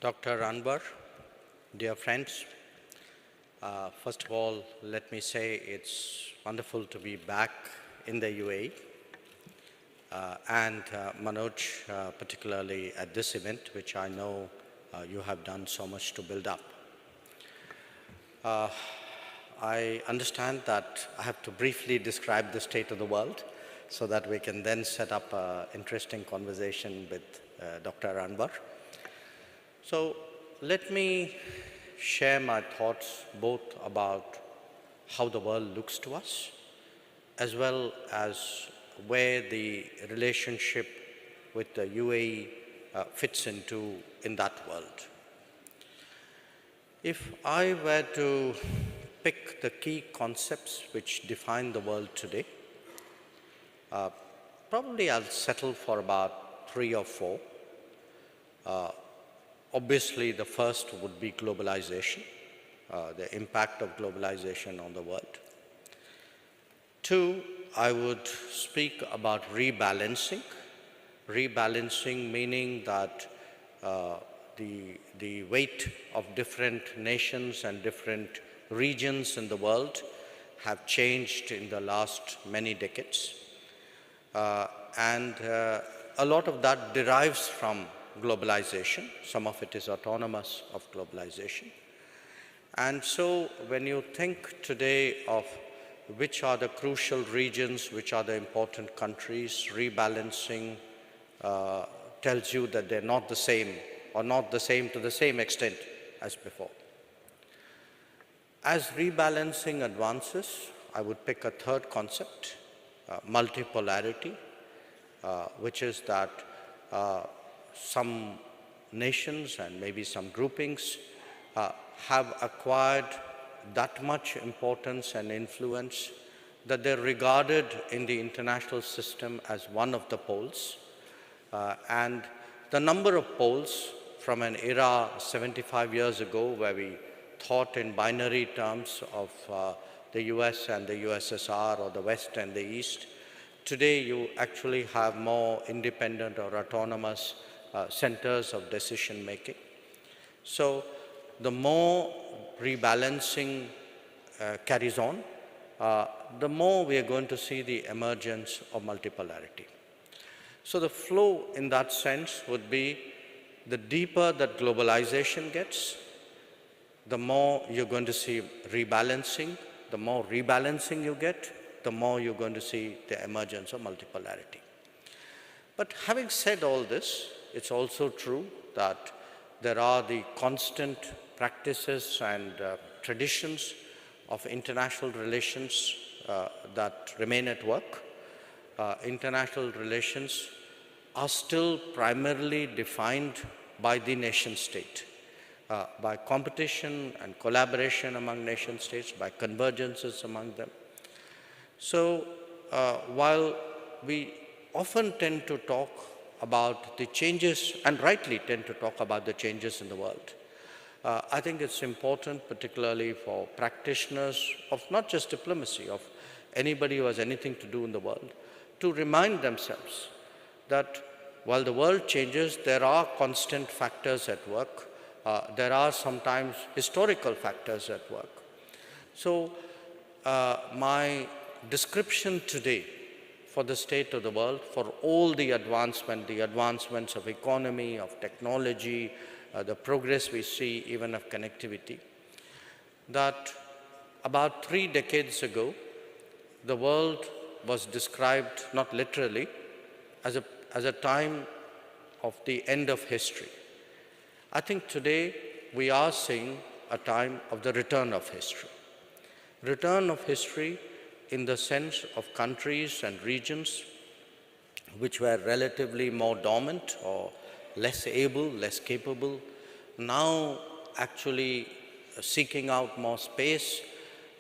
Dr. Anwar, dear friends, first of all, let me say it's wonderful to be back in the UAE and Manoj, particularly at this event, which I know you have done so much to build up. I understand that I have to briefly describe the state of the world so that we can then set up an interesting conversation with Dr. Anwar. So let me share my thoughts both about how the world looks to us, as well as where the relationship with the UAE fits into in that world. If I were to pick the key concepts which define the world today, probably I'll settle for about 3 or 4. Obviously, the first would be globalization, the impact of globalization on the world. 2, I would speak about rebalancing. Rebalancing meaning that the weight of different nations and different regions in the world have changed in the last many decades. And a lot of that derives from globalization. Some of it is autonomous of globalization. And so when you think today of which are the crucial regions, which are the important countries, rebalancing tells you that they're not the same or not the same to the same extent as before. As rebalancing advances, I would pick a third concept, multipolarity, which is that some nations and maybe some groupings have acquired that much importance and influence that they're regarded in the international system as one of the poles. And the number of poles from an era 75 years ago where we thought in binary terms of the US and the USSR or the West and the East, today you actually have more independent or autonomous centers of decision making. So the more rebalancing carries on, the more we are going to see the emergence of multipolarity. So the flow in that sense would be the deeper that globalization gets, the more you're going to see rebalancing. The more rebalancing you get, the more you're going to see the emergence of multipolarity. But having said all this, it's also true that there are the constant practices and traditions of international relations that remain at work. International relations are still primarily defined by the nation state, by competition and collaboration among nation states, by convergences among them. So while we often tend to talk about the changes, and rightly tend to talk about the changes in the world, I think it's important, particularly for practitioners of not just diplomacy, of anybody who has anything to do in the world, to remind themselves that while the world changes, there are constant factors at work. There are sometimes historical factors at work. So my description today for the state of the world, for all the advancements of economy, of technology, the progress we see even of connectivity, that about 3 decades ago, the world was described, not literally, as a time of the end of history. I think today we are seeing a time of the return of history. Return of history in the sense of countries and regions which were relatively more dormant or less able, less capable, now actually seeking out more space,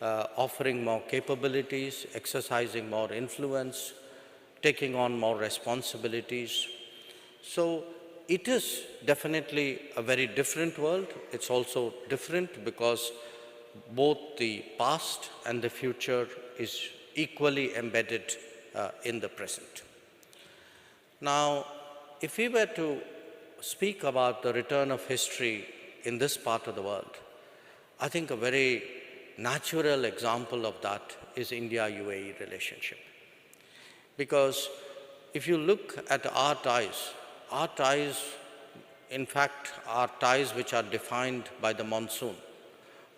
offering more capabilities, exercising more influence, taking on more responsibilities. So it is definitely a very different world. It's also different because both the past and the future is equally embedded in the present. Now, if we were to speak about the return of history in this part of the world, I think a very natural example of that is India-UAE relationship. Because if you look at our ties, in fact, are ties which are defined by the monsoon,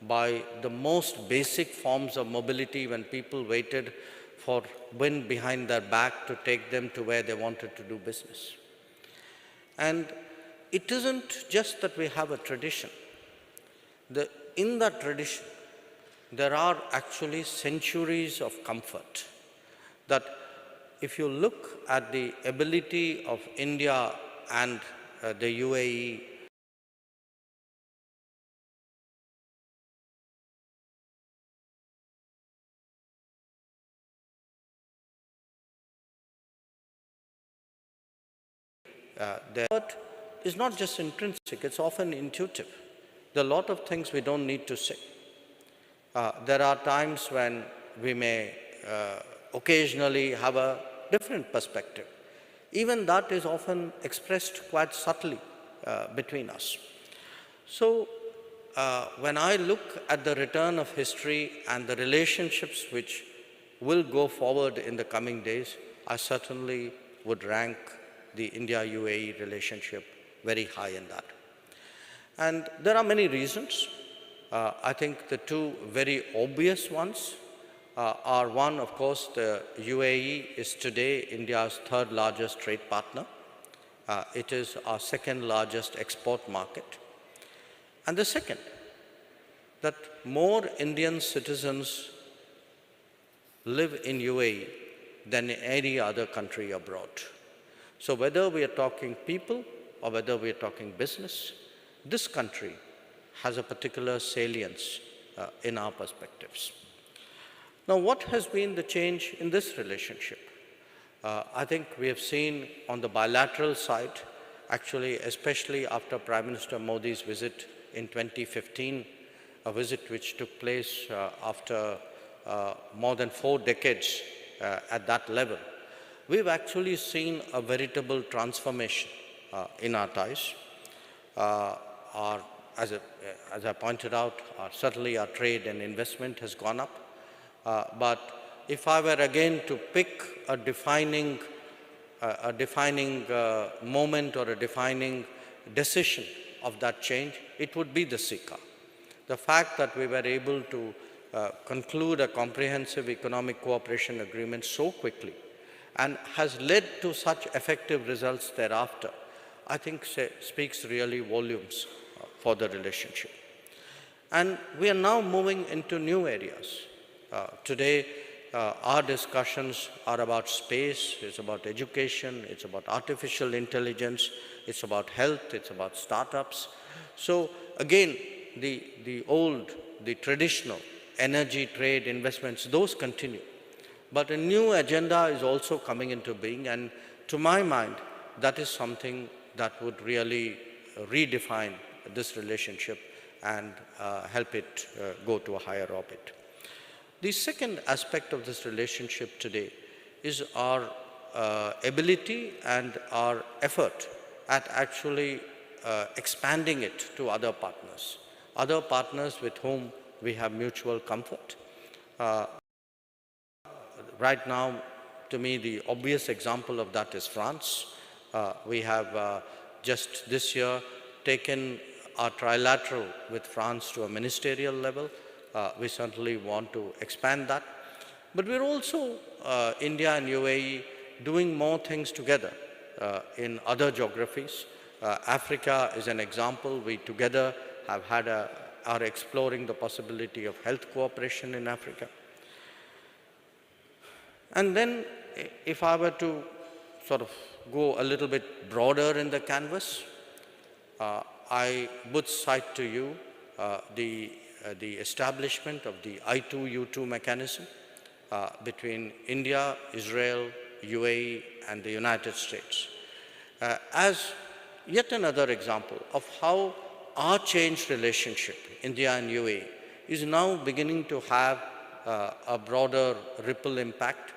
by the most basic forms of mobility when people waited for wind behind their back to take them to where they wanted to do business. And it isn't just that we have a tradition. In that tradition, there are actually centuries of comfort that if you look at the ability of India and the UAE there is not just intrinsic, it's often intuitive. There are a lot of things we don't need to say. There are times when we may occasionally have a different perspective. Even that is often expressed quite subtly between us. So when I look at the return of history and the relationships which will go forward in the coming days, I certainly would rank the India-UAE relationship very high in that. And there are many reasons. I think the two very obvious ones are one, of course, the UAE is today India's third largest trade partner. It is our second largest export market. And the second, that more Indian citizens live in UAE than in any other country abroad. So whether we are talking people or whether we are talking business, this country has a particular salience in our perspectives. Now, what has been the change in this relationship? I think we have seen on the bilateral side, actually, especially after Prime Minister Modi's visit in 2015, a visit which took place after more than 4 decades at that level, we've actually seen a veritable transformation in our ties. As I pointed out, certainly our trade and investment has gone up. But if I were again to pick a defining moment or a defining decision of that change, it would be the SICA. The fact that we were able to conclude a comprehensive economic cooperation agreement so quickly and has led to such effective results thereafter, I think speaks really volumes for the relationship. And we are now moving into new areas. Today, our discussions are about space, it's about education, it's about artificial intelligence, it's about health, it's about startups. So again, the traditional energy, trade, investments, those continue. But a new agenda is also coming into being, and to my mind, that is something that would really redefine this relationship and help it go to a higher orbit. The second aspect of this relationship today is our ability and our effort at actually expanding it to other partners with whom we have mutual comfort. Right now, to me, the obvious example of that is France. We have just this year taken our trilateral with France to a ministerial level. We certainly want to expand that. But we're also, India and UAE, doing more things together in other geographies. Africa is an example. We together have are exploring the possibility of health cooperation in Africa. And then, if I were to sort of go a little bit broader in the canvas, I would cite to you the establishment of the I2U2 mechanism between India, Israel, UAE, and the United States as yet another example of how our changed relationship, India and UAE, is now beginning to have a broader ripple impact.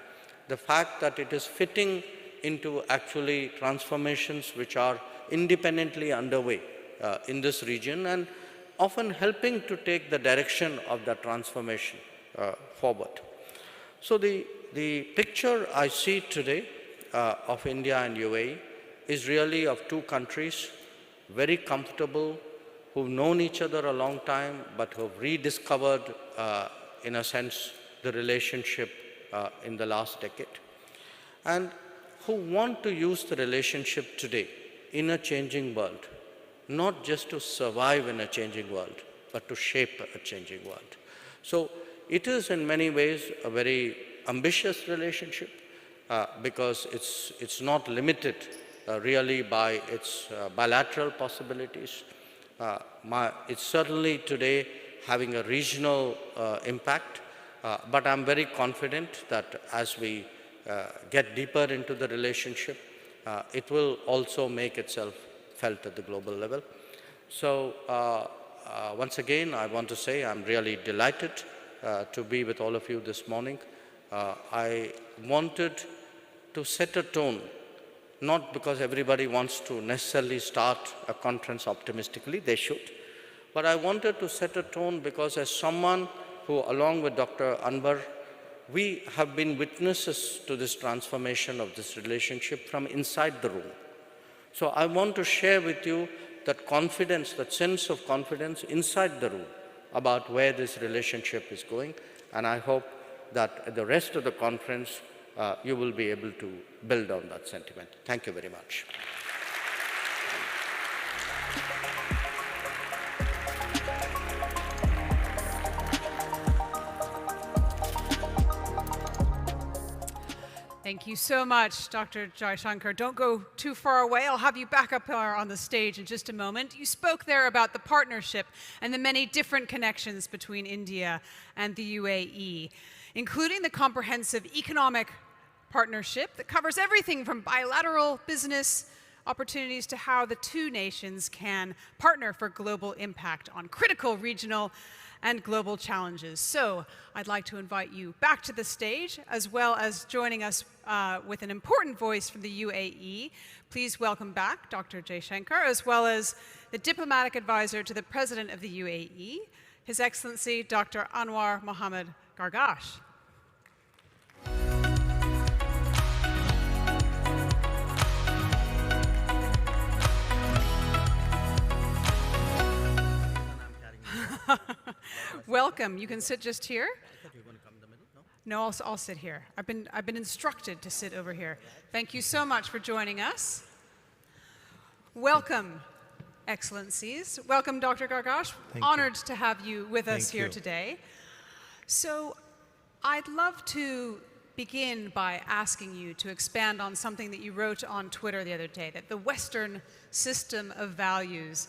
The fact that it is fitting into actually transformations which are independently underway in this region and often helping to take the direction of the transformation forward. So the picture I see today of India and UAE is really of two countries, very comfortable, who've known each other a long time, but who've rediscovered, in a sense, the relationship in the last decade, and who want to use the relationship today in a changing world, not just to survive in a changing world, but to shape a changing world. So it is in many ways a very ambitious relationship because it's not limited really by its bilateral possibilities. It's certainly today having a regional impact, but I'm very confident that as we get deeper into the relationship, it will also make itself felt at the global level. So once again, I want to say I'm really delighted to be with all of you this morning. I wanted to set a tone, not because everybody wants to necessarily start a conference optimistically, they should, but I wanted to set a tone because as someone who, along with Dr. Anwar, we have been witnesses to this transformation of this relationship from inside the room. So I want to share with you that confidence, that sense of confidence inside the room about where this relationship is going, and I hope that at the rest of the conference, you will be able to build on that sentiment. Thank you very much. Thank you so much, Dr. Jaishankar. Don't go too far away. I'll have you back up on the stage in just a moment. You spoke there about the partnership and the many different connections between India and the UAE, including the comprehensive economic partnership that covers everything from bilateral business opportunities to how the two nations can partner for global impact on critical regional and global challenges. So I'd like to invite you back to the stage, as well as joining us with an important voice from the UAE. Please welcome back Dr. Jaishankar, as well as the diplomatic advisor to the President of the UAE, His Excellency Dr. Anwar Mohammed Gargash. Welcome. You can sit just here. I thought you were going to come in the middle, no? No, I'll sit here. I've been instructed to sit over here. Thank you so much for joining us. Welcome, Excellencies. Welcome, Dr. Gargash. Honored to have you with us here today. So I'd love to begin by asking you to expand on something that you wrote on Twitter the other day, that the Western system of values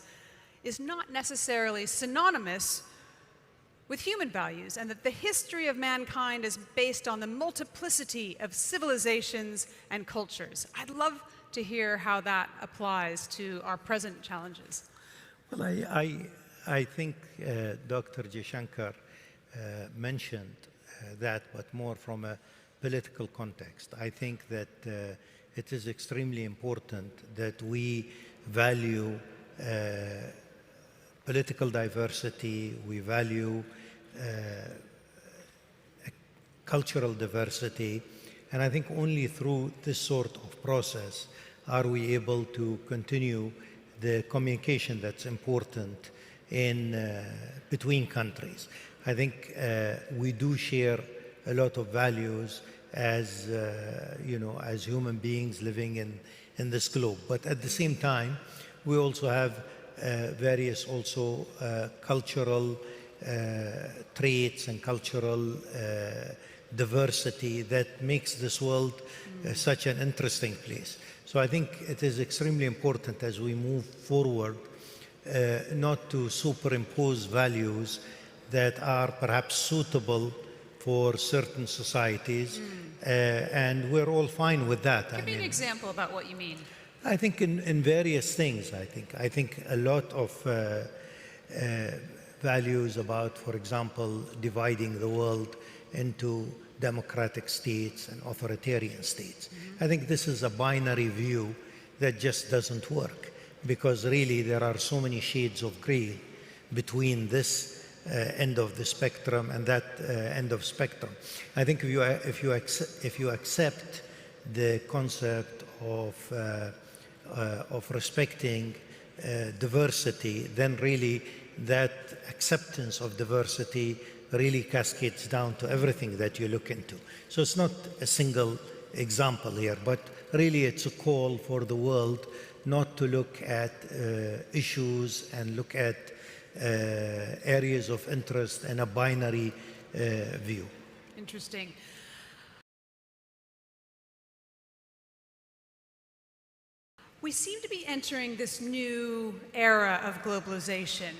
is not necessarily synonymous with human values, and that the history of mankind is based on the multiplicity of civilizations and cultures. I'd love to hear how that applies to our present challenges. Well, I think Dr. Jaishankar mentioned that, but more from a political context. I think that it is extremely important that we value political diversity, we value cultural diversity, and I think only through this sort of process are we able to continue the communication that's important in between countries. I think we do share a lot of values as as human beings living in this globe, but at the same time we also have various also cultural traits and cultural diversity that makes this world such an interesting place. So I think it is extremely important as we move forward not to superimpose values that are perhaps suitable for certain societies, and we're all fine with that. Give me an example about what you mean. I think in various things. I think a lot of values about, for example, dividing the world into democratic states and authoritarian states. I think this is a binary view that just doesn't work. because really there are so many shades of gray between this end of the spectrum and that end of spectrum. I think if you accept the concept of respecting diversity, then really that acceptance of diversity really cascades down to everything that you look into. So it's not a single example here, but really it's a call for the world not to look at issues and look at areas of interest in a binary view. Interesting. We seem to be entering this new era of globalization,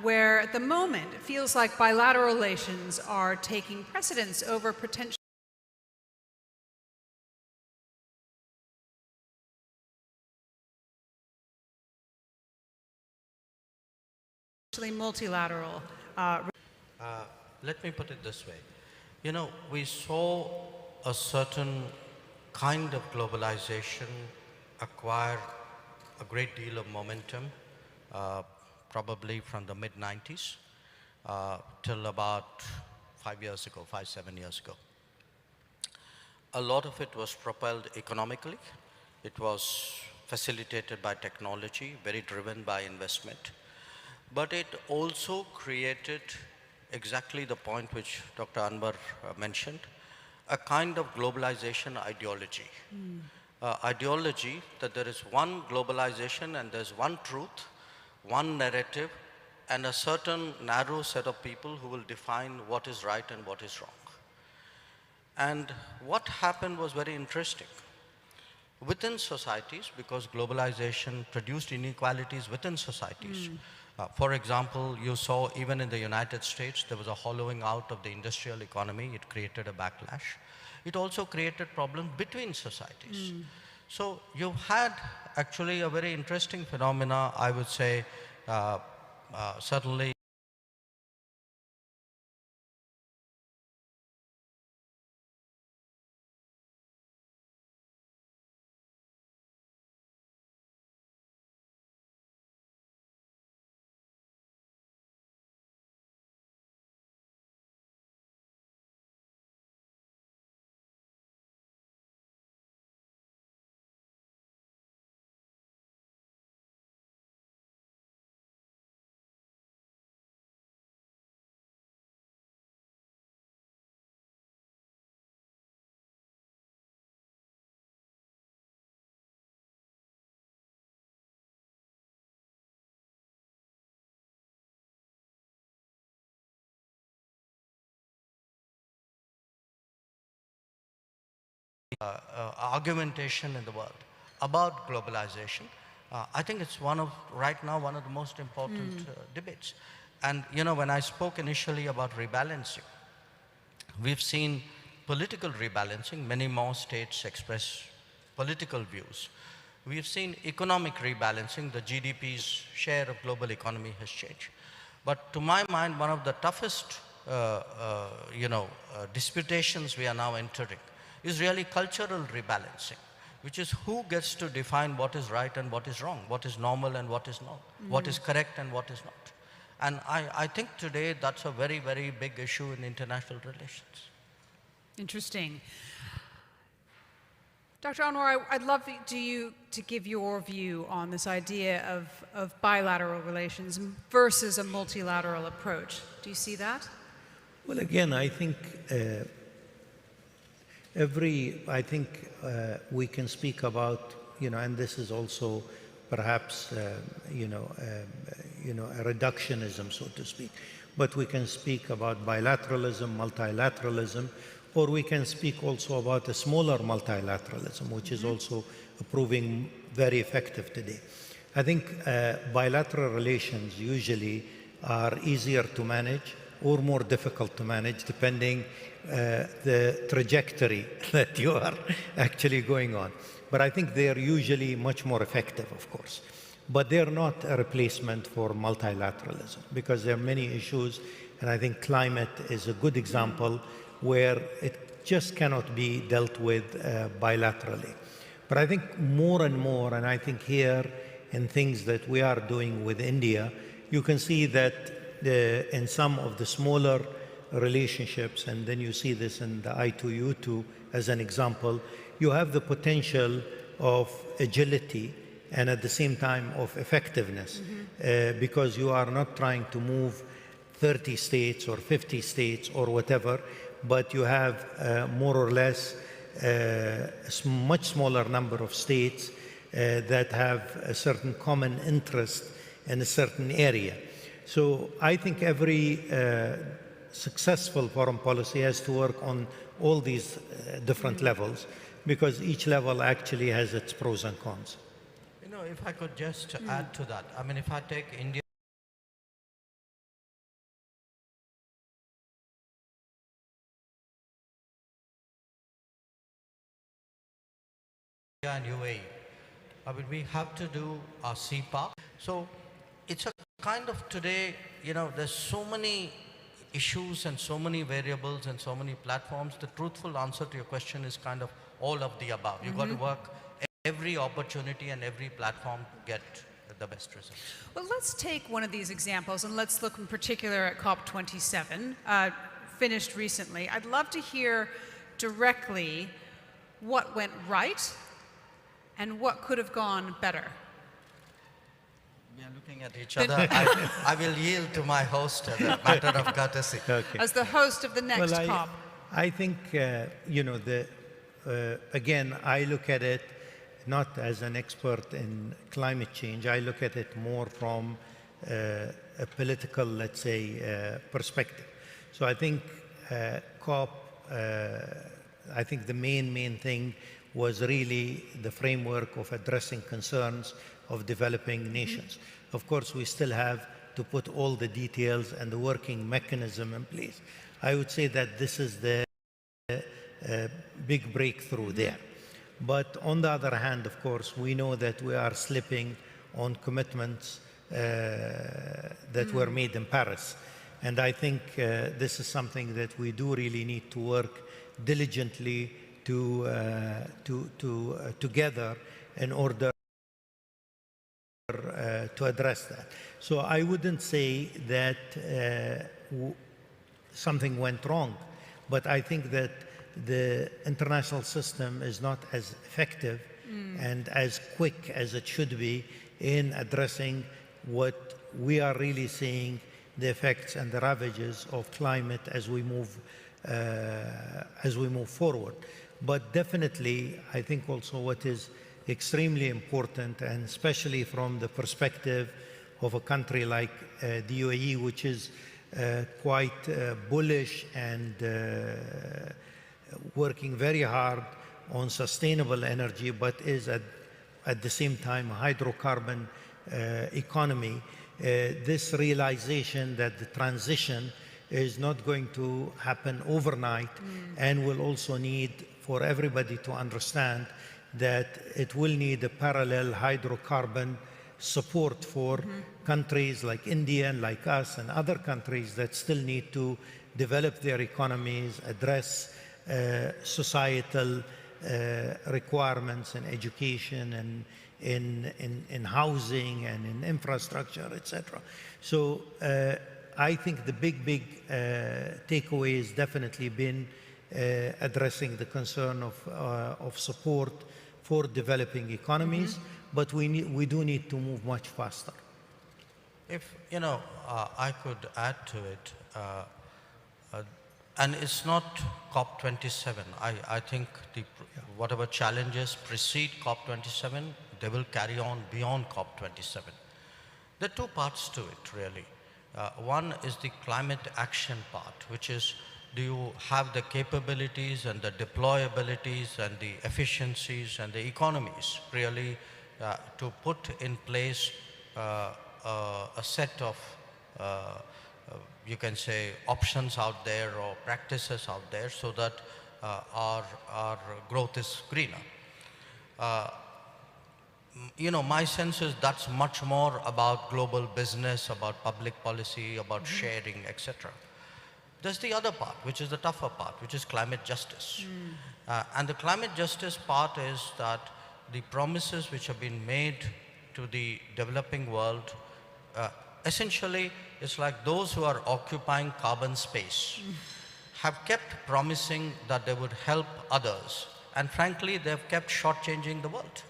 where at the moment it feels like bilateral relations are taking precedence over potential multilateral. Let me put it this way. You know, we saw a certain kind of globalization acquire a great deal of momentum, probably from the mid-90s till about 5 years ago, 7 years ago. A lot of it was propelled economically. It was facilitated by technology, very driven by investment. But it also created exactly the point which Dr. Anwar mentioned, a kind of globalization ideology. Ideology that there is one globalization and there's one truth, one narrative, and a certain narrow set of people who will define what is right and what is wrong. And what happened was very interesting. Within societies, because globalization produced inequalities within societies. For example, you saw even in the United States, there was a hollowing out of the industrial economy. It created a backlash. It also created problems between societies. So you've had actually a very interesting phenomena, I would say, certainly argumentation in the world about globalization. I think it's right now, one of the most important debates. And you know, when I spoke initially about rebalancing, we've seen political rebalancing. Many more states express political views. We've seen economic rebalancing. The GDP's share of global economy has changed. But to my mind, one of the toughest disputations we are now entering is really cultural rebalancing, which is who gets to define what is right and what is wrong, what is normal and what is not, what is correct and what is not. And I think today that's a very, very big issue in international relations. Interesting. Dr. Anwar, I'd love you to give your view on this idea of bilateral relations versus a multilateral approach. Do you see that? Well, again, I think we can speak about, and this is also perhaps, a reductionism, so to speak. But we can speak about bilateralism, multilateralism, or we can speak also about a smaller multilateralism, which is also proving very effective today. I think bilateral relations usually are easier to manage or more difficult to manage, depending the trajectory that you are actually going on. But I think they are usually much more effective, of course. But they're not a replacement for multilateralism, because there are many issues, and I think climate is a good example where it just cannot be dealt with bilaterally. But I think more and more, and I think here in things that we are doing with India, you can see that in some of the smaller relationships, and then you see this in the I2U2 as an example, you have the potential of agility and at the same time of effectiveness, because you are not trying to move 30 states or 50 states or whatever, but you have more or less a much smaller number of states that have a certain common interest in a certain area. So I think every successful foreign policy has to work on all these different levels, because each level actually has its pros and cons. You know, if I could just add to that, I mean, if I take India and UAE, I mean, we have to do our CPAC. So it's a kind of today, you know, there's so many issues and so many variables and so many platforms. The truthful answer to your question is kind of all of the above. You've got to work every opportunity and every platform to get the best results. Well, let's take one of these examples and let's look in particular at COP27, finished recently. I'd love to hear directly what went right and what could have gone better. We are looking at each other. I will yield to my host as a matter of courtesy. Okay. As the host of the next COP. I think, you know, again, I look at it not as an expert in climate change. I look at it more from a political, let's say, perspective. So I think COP, I think the main thing was really the framework of addressing concerns of developing nations. Of course, we still have to put all the details and the working mechanism in place. I would say that this is the big breakthrough there. But on the other hand, of course, we know that we are slipping on commitments that were made in Paris. And I think this is something that we do really need to work diligently together in order to address that. So I wouldn't say that something went wrong, but I think that the international system is not as effective and as quick as it should be in addressing what we are really seeing, the effects and the ravages of climate as we move forward. But definitely, I think also what is extremely important, and especially from the perspective of a country like the UAE, which is quite bullish and working very hard on sustainable energy, but is at the same time a hydrocarbon economy, this realization that the transition is not going to happen overnight and will also need for everybody to understand that it will need a parallel hydrocarbon support for countries like India and like us and other countries that still need to develop their economies, address societal requirements in education and in housing and in infrastructure, etc. So I think the big takeaway has definitely been addressing the concern of support for developing economies, but we do need to move much faster. If, you know, I could add to it, and it's not COP27. I think whatever challenges precede COP27, they will carry on beyond COP27. There are two parts to it, really. One is the climate action part, which is, do you have the capabilities and the deployabilities and the efficiencies and the economies really to put in place a set of, you can say, options out there or practices out there so that our growth is greener. You know, my sense is that's much more about global business, about public policy, about sharing, etc. There's the other part, which is the tougher part, which is climate justice. And the climate justice part is that the promises which have been made to the developing world, essentially it's like those who are occupying carbon space have kept promising that they would help others. And frankly, they've kept shortchanging the world.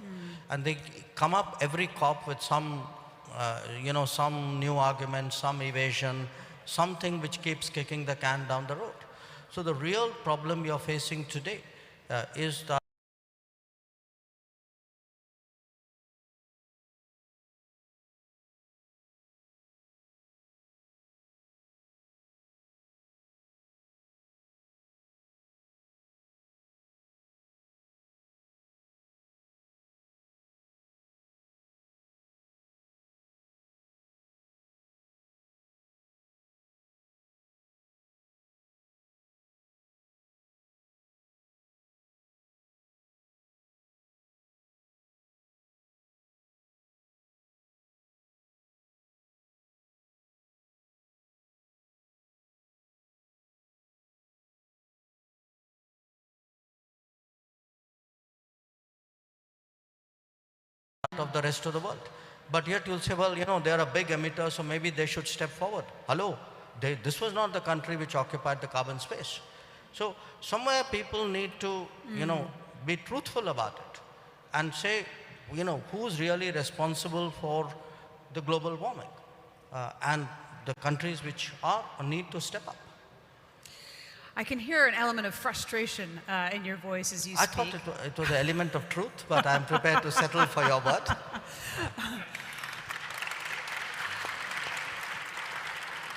And they come up every COP with some, some new argument, some evasion, something which keeps kicking the can down the road. So the real problem you're facing today is that of the rest of the world. But yet you'll say, well, they're a big emitter, so maybe they should step forward. Hello, this was not the country which occupied the carbon space. So somewhere people need to, be truthful about it and say, who's really responsible for the global warming? And the countries which are need to step up. I can hear an element of frustration in your voice as you speak. I thought it was an element of truth, but I'm prepared to settle for your word.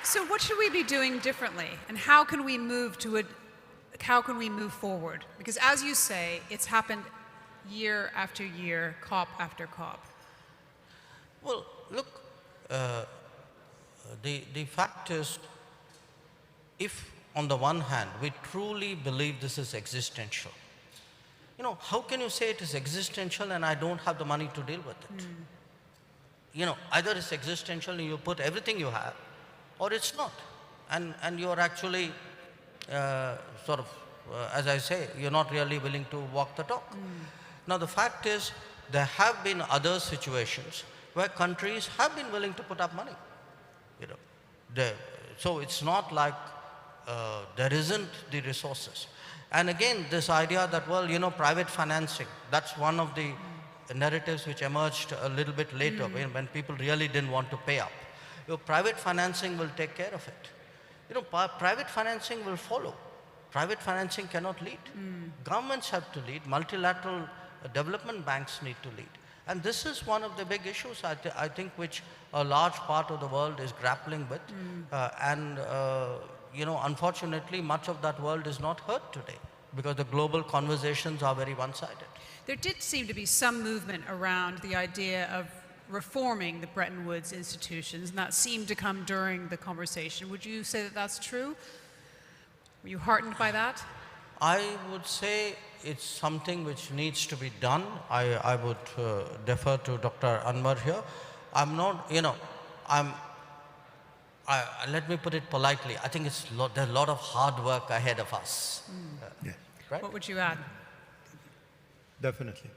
So what should we be doing differently? And how can we move forward? Because as you say, it's happened year after year, COP after COP. Well, look, the fact is, if on the one hand, we truly believe this is existential. How can you say it is existential and I don't have the money to deal with it? Either it's existential and you put everything you have, or it's not. And you're actually as I say, you're not really willing to walk the talk. Now, the fact is, there have been other situations where countries have been willing to put up money. So it's not like there isn't the resources. And again, this idea that, well, private financing, that's one of the narratives which emerged a little bit later when people really didn't want to pay up. Private financing will take care of it. Private financing will follow. Private financing cannot lead. Governments have to lead. Multilateral development banks need to lead. And this is one of the big issues, I think, which a large part of the world is grappling with. Unfortunately, much of that world is not heard today because the global conversations are very one-sided. There did seem to be some movement around the idea of reforming the Bretton Woods institutions, and that seemed to come during the conversation. Would you say that that's true? Were you heartened by that? I would say it's something which needs to be done. I would defer to Dr. Anwar here. I'm not, let me put it politely. I think there's a lot of hard work ahead of us. Yeah. Right? What would you add? Definitely.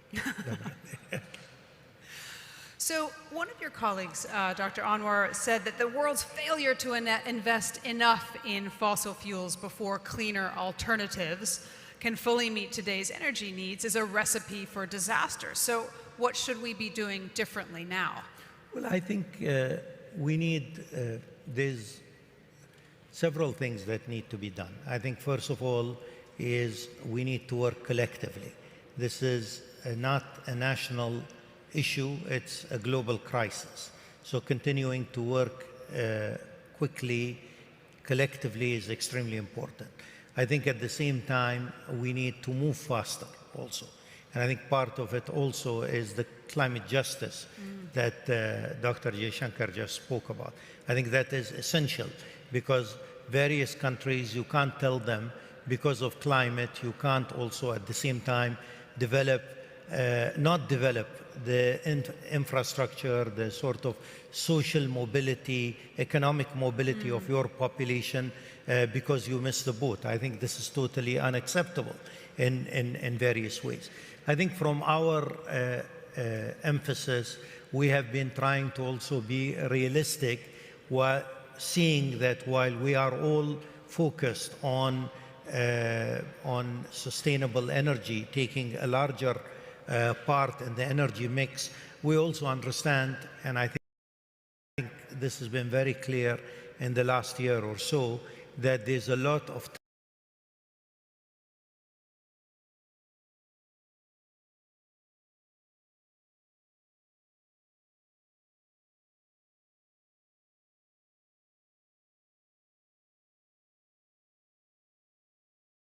So one of your colleagues, Dr. Anwar, said that the world's failure to invest enough in fossil fuels before cleaner alternatives can fully meet today's energy needs is a recipe for disaster. So what should we be doing differently now? Well, I think there's several things that need to be done. I think first of all is we need to work collectively. This is not a national issue, it's a global crisis. So continuing to work quickly, collectively is extremely important. I think at the same time, we need to move faster also. And I think part of it also is the climate justice that Dr. Jaishankar just spoke about. I think that is essential because various countries, you can't tell them because of climate, you can't also at the same time not develop the infrastructure, the sort of social mobility, economic mobility of your population because you missed the boat. I think this is totally unacceptable in various ways. I think from our emphasis, we have been trying to also be realistic, while seeing that while we are all focused on sustainable energy, taking a larger part in the energy mix, we also understand, and I think this has been very clear in the last year or so, that there's a lot of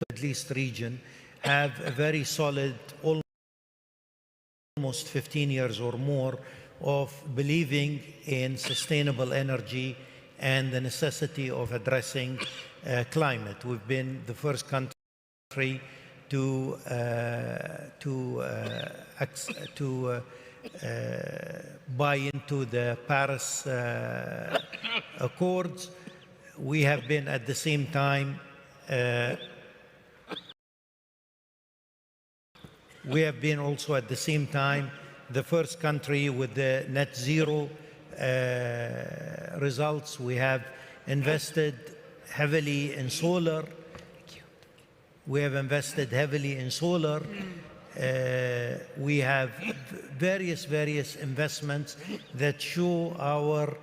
Middle East region have a very solid, almost 15 years or more, of believing in sustainable energy and the necessity of addressing climate. We've been the first country to buy into the Paris Accords. We have been at the same time we have been also at the same time the first country with the net zero results. We have invested heavily in solar. We have invested heavily in solar. We have various investments that show our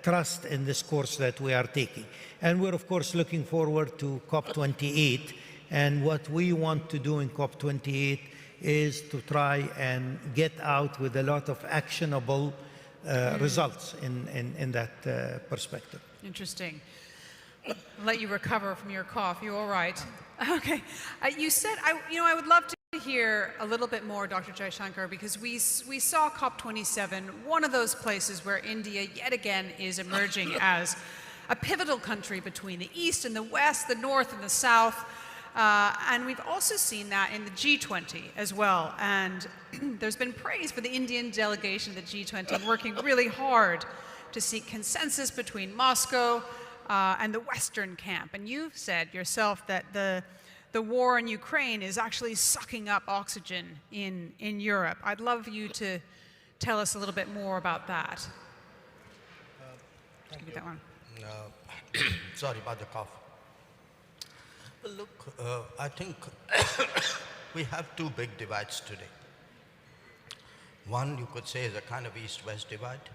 trust in this course that we are taking. And we're, of course, looking forward to COP28. And what we want to do in COP28 is to try and get out with a lot of actionable results in that perspective. Interesting. I'll let you recover from your cough. You all right? Okay. You said, I would love to hear a little bit more, Dr. Jaishankar, because we saw COP27, one of those places where India yet again is emerging as a pivotal country between the East and the West, the North and the South. And we've also seen that in the G20 as well. And there's been praise for the Indian delegation of the G20 working really hard to seek consensus between Moscow and the Western camp. And you've said yourself that the war in Ukraine is actually sucking up oxygen in Europe. I'd love you to tell us a little bit more about that. Thank you. That one. Sorry about the cough. Well, look, I think we have two big divides today. One, you could say, is a kind of East-West divide,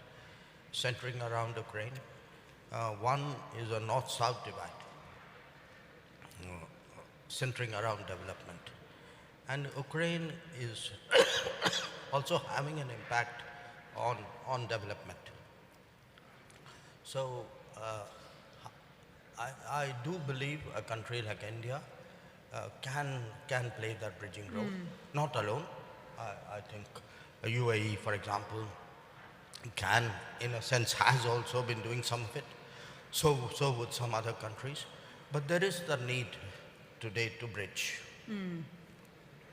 centering around Ukraine. One is a North-South divide, centering around development. And Ukraine is also having an impact on development. So I do believe a country like India can play that bridging role, not alone. I think a UAE, for example, can, in a sense, has also been doing some of it. So would some other countries. But there is the need today to bridge.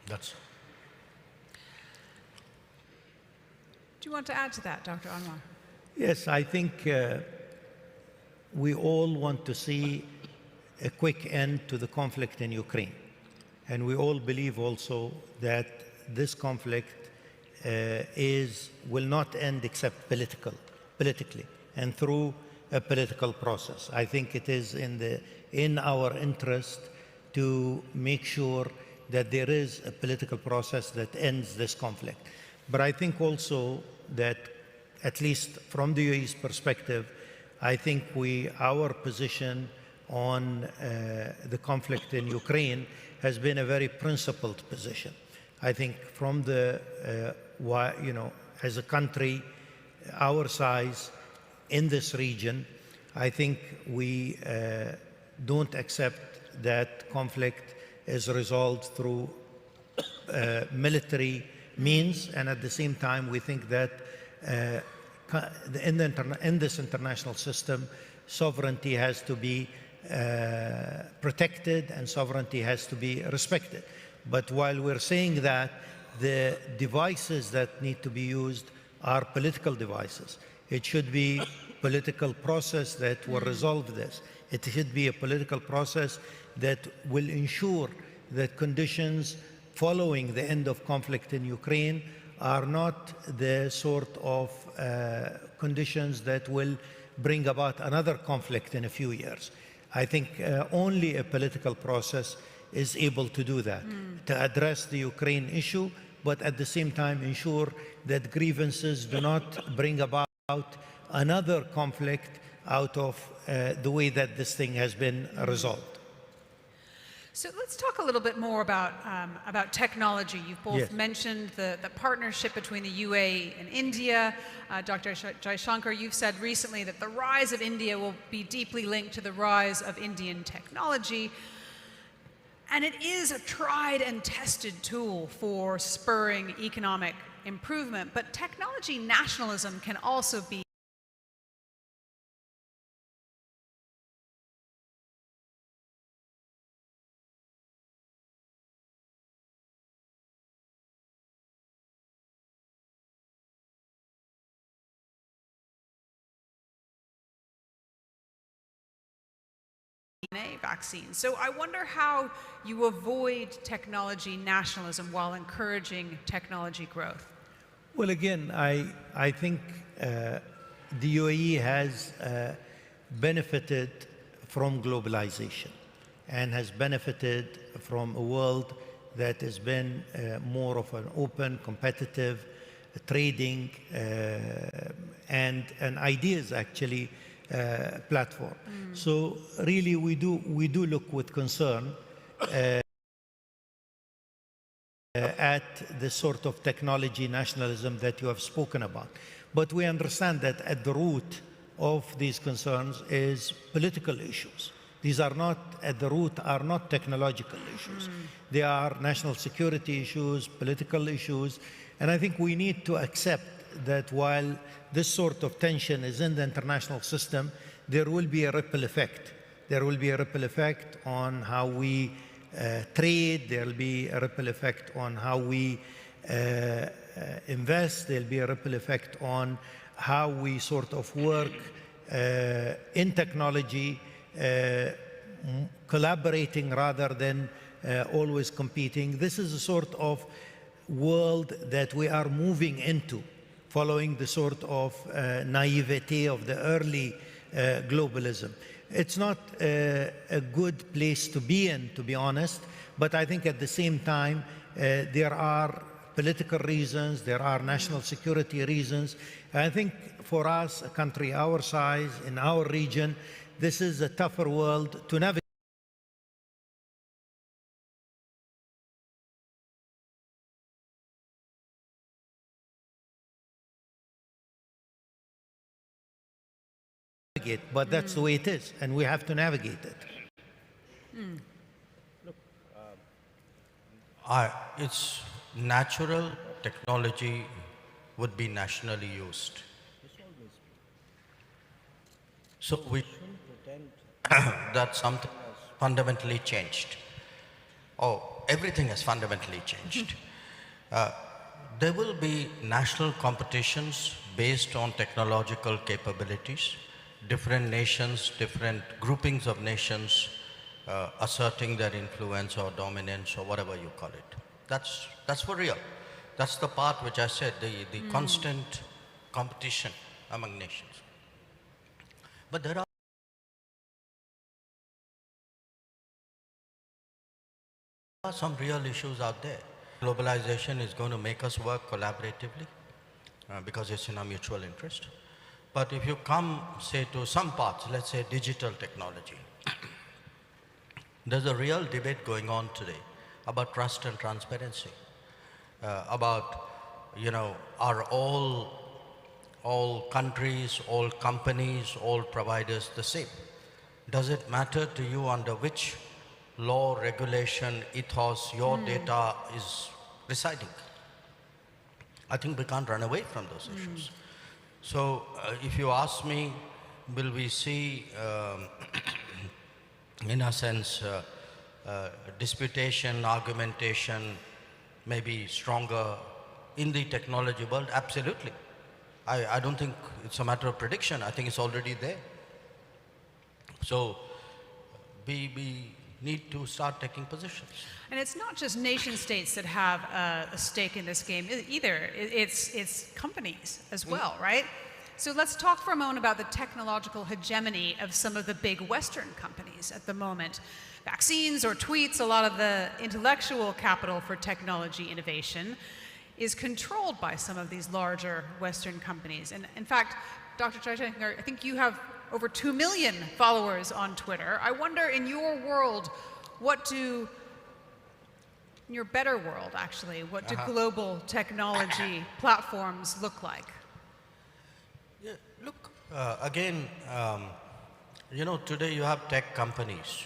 That's. Do you want to add to that, Dr. Anwar? Yes, I think we all want to see a quick end to the conflict in Ukraine. And we all believe also that this conflict will not end except politically and through a political process. I think it is in our interest to make sure that there is a political process that ends this conflict. But I think also that, at least from the UAE's perspective, I think our position on the conflict in Ukraine has been a very principled position. I think from as a country our size in this region, I think we don't accept that conflict is resolved through military means, and at the same time we think that in this international system, sovereignty has to be protected and sovereignty has to be respected. But while we're saying that, the devices that need to be used are political devices. It should be political process that will resolve this. It should be a political process that will ensure that conditions following the end of conflict in Ukraine are not the sort of conditions that will bring about another conflict in a few years. I think only a political process is able to do that, to address the Ukraine issue, but at the same time ensure that grievances do not bring about another conflict out of the way that this thing has been resolved. So let's talk a little bit more about technology. You've both Yes. mentioned the partnership between the UAE and India. Dr. Jaishankar, you've said recently that the rise of India will be deeply linked to the rise of Indian technology. And it is a tried and tested tool for spurring economic improvement. But technology nationalism can also be vaccines. So I wonder how you avoid technology nationalism while encouraging technology growth. Well, again, I think the UAE has benefited from globalization and has benefited from a world that has been more of an open, competitive, trading and ideas actually platform. So really we do look with concern at the sort of technology nationalism that you have spoken about. But we understand that at the root of these concerns is political issues. These are not, at the root, are not technological issues. They are national security issues, political issues, and I think we need to accept that while this sort of tension is in the international system, there will be a ripple effect. There will be a ripple effect on how we trade, there will be a ripple effect on how we invest, there will be a ripple effect on how we sort of work in technology, collaborating rather than always competing. This is a sort of world that we are moving into, following the sort of naivete of the early globalism. It's not a good place to be in, to be honest, but I think at the same time, there are political reasons, there are national security reasons. I think for us, a country our size, in our region, this is a tougher world to navigate. But that's the way it is, and we have to navigate it. Look, it's natural technology would be nationally used. So we shouldn't pretend that something has fundamentally changed. Oh, everything has fundamentally changed. There will be national competitions based on technological capabilities. Different nations, different groupings of nations asserting their influence or dominance or whatever you call it. That's for real. That's the part which I said, the constant competition among nations. But there are some real issues out there. Globalization is going to make us work collaboratively because it's in our mutual interest. But if you come, say, to some parts, let's say digital technology, there's a real debate going on today about trust and transparency, about, are all countries, all companies, all providers the same? Does it matter to you under which law, regulation, ethos your data is residing? I think we can't run away from those issues. So if you ask me, will we see, in a sense, disputation, argumentation, maybe stronger in the technology world? Absolutely. I don't think it's a matter of prediction. I think it's already there. So be need to start taking positions. And it's not just nation states that have a stake in this game either. It's companies as well, right? So let's talk for a moment about the technological hegemony of some of the big Western companies at the moment. Vaccines or tweets, a lot of the intellectual capital for technology innovation is controlled by some of these larger Western companies. And in fact, Dr. Jaishankar, I think you have over 2 million followers on Twitter. I wonder, in your world, in your better world, actually, what do global technology platforms look like? Yeah, look, again, you know, today you have tech companies.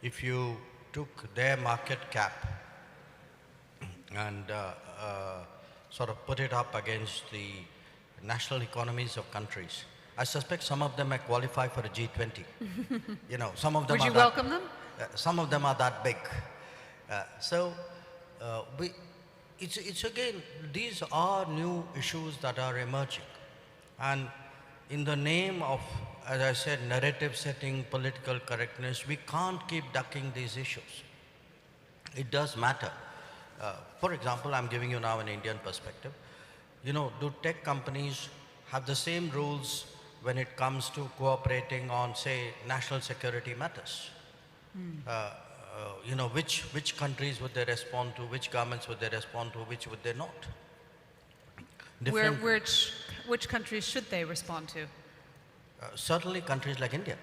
If you took their market cap and sort of put it up against the national economies of countries, I suspect some of them may qualify for a G20. You know, some of them Would you welcome them? Some of them are that big. It's again, these are new issues that are emerging. And in the name of, as I said, narrative setting, political correctness, we can't keep ducking these issues. It does matter. For example, I'm giving you now an Indian perspective. You know, do tech companies have the same rules when it comes to cooperating on, say, national security matters? You know, which countries would they respond to, which governments would they respond to, which would they not? Which countries should they respond to? Certainly countries like India.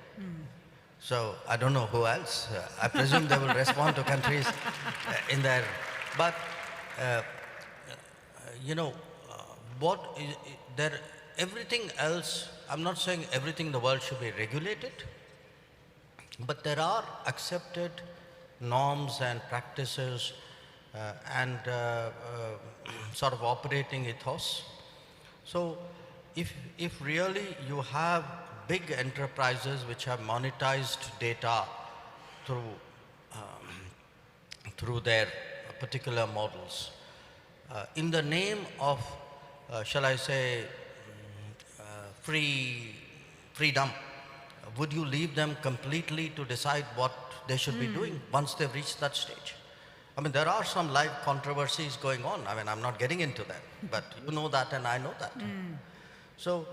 So I don't know who else. I presume they will respond to countries in there. But, you know, what is there, everything else, I'm not saying everything in the world should be regulated, but there are accepted norms and practices and sort of operating ethos. So if really you have big enterprises which have monetized data through their particular models, in the name of, shall I say, freedom, would you leave them completely to decide what they should be doing once they've reached that stage? I mean, there are some live controversies going on. I mean, I'm not getting into that, but you know that and I know that. So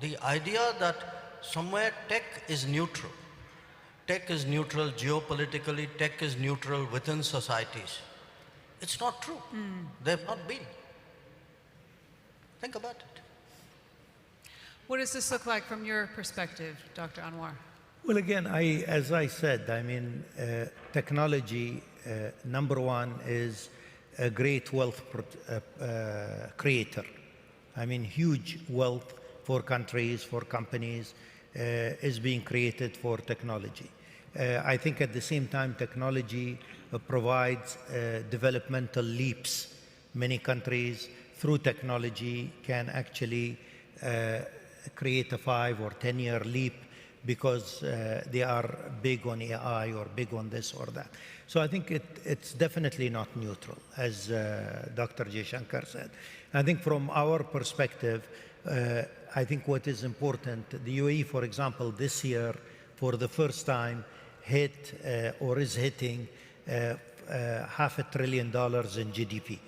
the idea that somewhere tech is neutral geopolitically, tech is neutral within societies, it's not true. They've not been. Think about it. What does this look like from your perspective, Dr. Anwar? Well, again, as I said, I mean, technology, number one, is a great wealth creator. I mean, huge wealth for countries, for companies, is being created for technology. I think at the same time, technology provides developmental leaps. Many countries, through technology, can actually create a 5 or 10-year leap because they are big on AI or big on this or that. So I think it's definitely not neutral, as Dr. Jaishankar said. I think from our perspective, I think what is important, the UAE, for example, this year, for the first time, hit or is hitting $500 billion in GDP.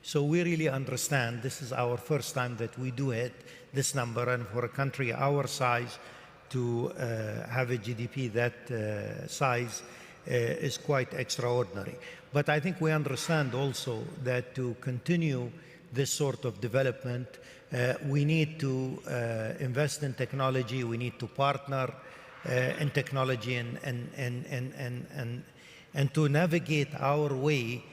So we really understand this is our first time that we do hit this number, and for a country our size to have a GDP that size is quite extraordinary. But I think we understand also that to continue this sort of development, we need to invest in technology, we need to partner in technology and to navigate our way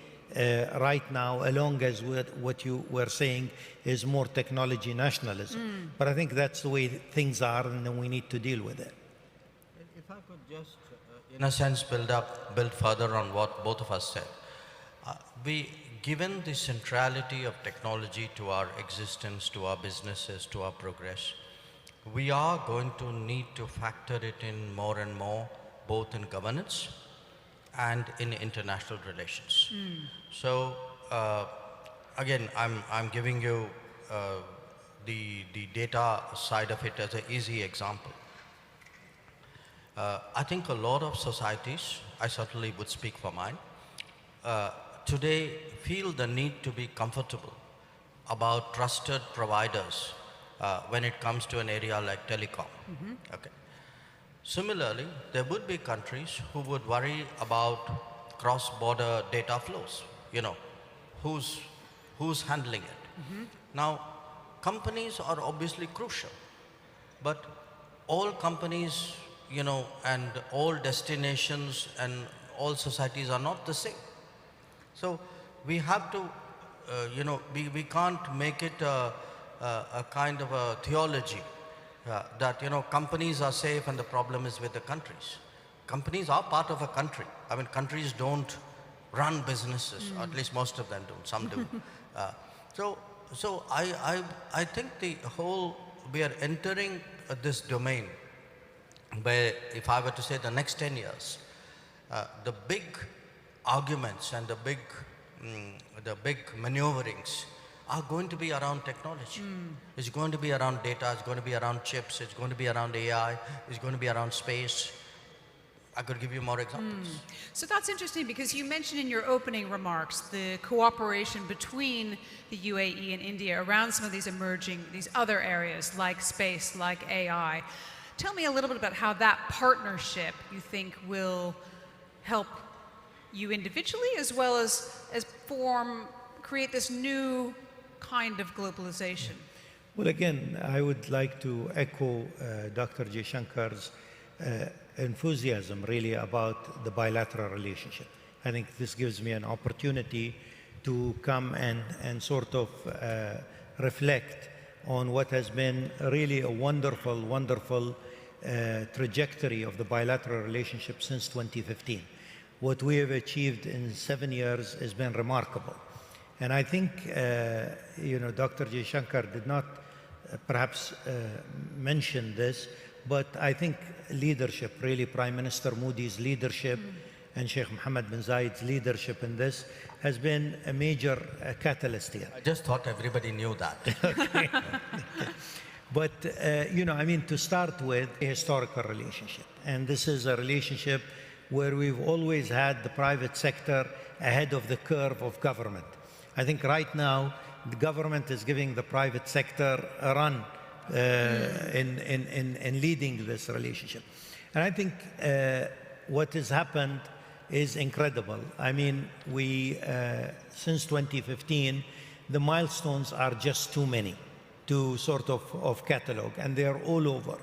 right now, along as what you were saying is more technology nationalism. But I think that's the way things are, and then we need to deal with it. If I could just, in a sense, build further on what both of us said. Given the centrality of technology to our existence, to our businesses, to our progress, we are going to need to factor it in more and more, both in governance and in international relations. So again, I'm giving you the data side of it as an easy example. I think a lot of societies, I certainly would speak for mine, today feel the need to be comfortable about trusted providers when it comes to an area like telecom. Okay. Similarly, there would be countries who would worry about cross-border data flows. You know, who's handling it? Now, companies are obviously crucial, but all companies, you know, and all destinations and all societies are not the same. So we have to, you know, we can't make it a kind of a theology that, you know, companies are safe and the problem is with the countries. Companies are part of a country. I mean, countries don't run businesses, or at least most of them don't, some do. So I think we are entering this domain where, if I were to say the next 10 years, the big arguments and the big maneuverings are going to be around technology. It's going to be around data, it's going to be around chips, it's going to be around AI, it's going to be around space. I could give you more examples. So that's interesting, because you mentioned in your opening remarks the cooperation between the UAE and India around some of these emerging, these other areas like space, like AI. Tell me a little bit about how that partnership, you think, will help you individually as well as create this new kind of globalization. Well, again, I would like to echo Dr. Jaishankar's enthusiasm really about the bilateral relationship. I think this gives me an opportunity to come and sort of reflect on what has been really a wonderful, wonderful trajectory of the bilateral relationship since 2015. What we have achieved in 7 years has been remarkable. And I think, you know, Dr. Jaishankar did not perhaps mention this, but I think leadership, really Prime Minister Modi's leadership and Sheikh Mohammed bin Zayed's leadership in this has been a major catalyst here. I just thought everybody knew that. Okay. But, you know, I mean, to start with, a historical relationship. And this is a relationship where we've always had the private sector ahead of the curve of government. I think right now, the government is giving the private sector a run in leading this relationship. And I think what has happened is incredible. I mean, since 2015, the milestones are just too many to sort of catalog, and they are all over.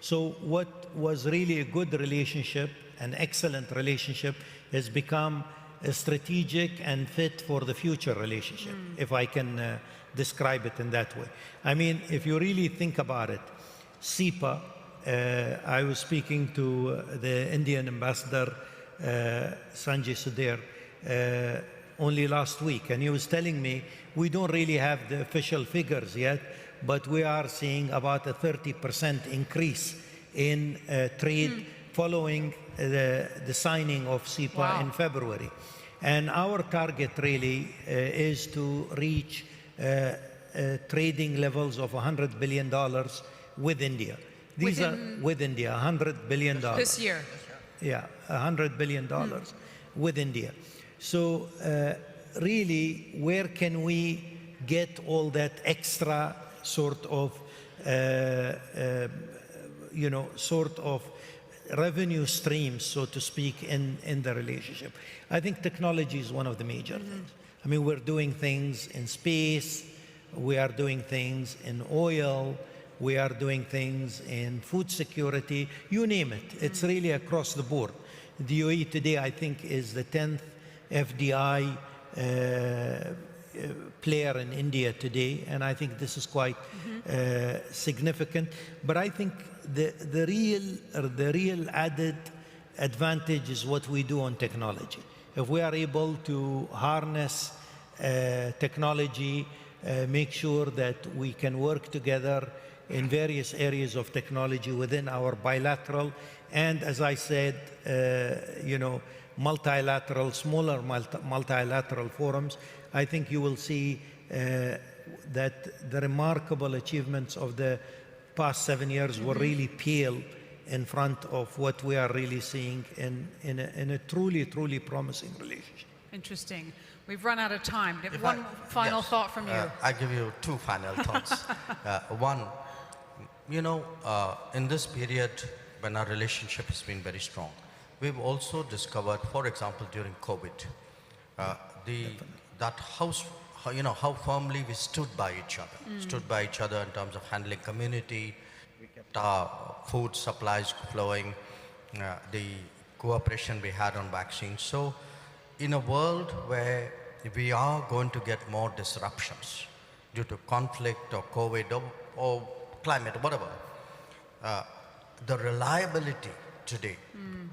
So what was really a good relationship, an excellent relationship, has become a strategic and fit for the future relationship, if I can describe it in that way. I mean, if you really think about it, SEPA, I was speaking to the Indian ambassador, Sanjay Sudhir, only last week, and he was telling me, we don't really have the official figures yet, but we are seeing about a 30% increase in trade following the signing of SEPA in February. And our target really is to reach trading levels of $100 billion with India. These are with India, $100 billion. This year. Yeah, $100 billion with India. So really, where can we get all that extra sort of, you know, sort of revenue streams, so to speak, in the relationship? I think technology is one of the major things. I mean, we're doing things in space, we are doing things in oil, we are doing things in food security, you name it. It's really across the board. The UAE today, I think, is the 10th FDI player in India today, and I think this is quite significant. But I think the real added advantage is what we do on technology. If we are able to harness technology, make sure that we can work together in various areas of technology within our bilateral and, as I said, you know, multilateral, smaller multilateral forums, I think you will see that the remarkable achievements of the past 7 years will really pale in front of what we are really seeing in a truly, truly promising relationship. Interesting. We've run out of time. If One final yes, thought from you. I give you two final thoughts. One, in this period when our relationship has been very strong, we've also discovered, for example, during COVID, how firmly we stood by each other, in terms of handling community. We kept our food supplies flowing, the cooperation we had on vaccines. So, in a world where we are going to get more disruptions due to conflict or COVID or climate or whatever, the reliability today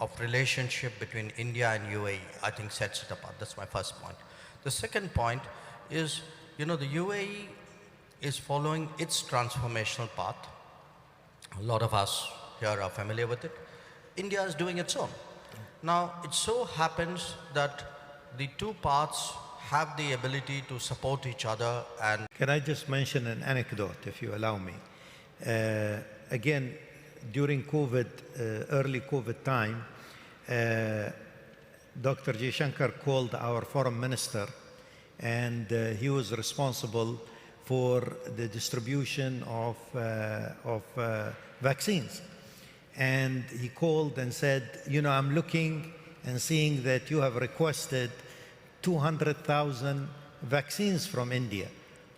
of relationship between India and UAE, I think, sets it apart. That's my first point. The second point is, the UAE is following its transformational path. A lot of us here are familiar with it. India is doing its own. Now, it so happens that the two paths have the ability to support each other. And Can I just mention an anecdote, if you allow me? Again, during COVID, early COVID time, Dr. Jaishankar called our foreign minister, and he was responsible for the distribution of vaccines. And he called and said, I'm looking and seeing that you have requested 200,000 vaccines from India.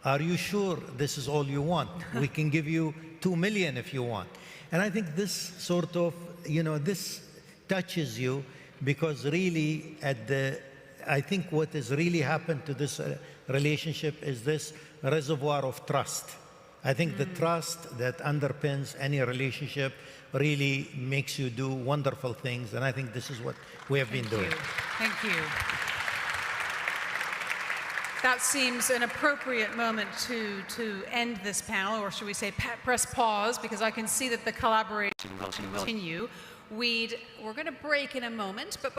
Are you sure this is all you want? We can give you 2 million if you want. And I think this sort of, this touches you, because really I think what has really happened to this relationship is this reservoir of trust. I think the trust that underpins any relationship really makes you do wonderful things, and I think this is what we have been doing. Thank you. That seems an appropriate moment to end this panel, or should we say press pause, because I can see that the collaboration will continue. We're going to break in a moment, but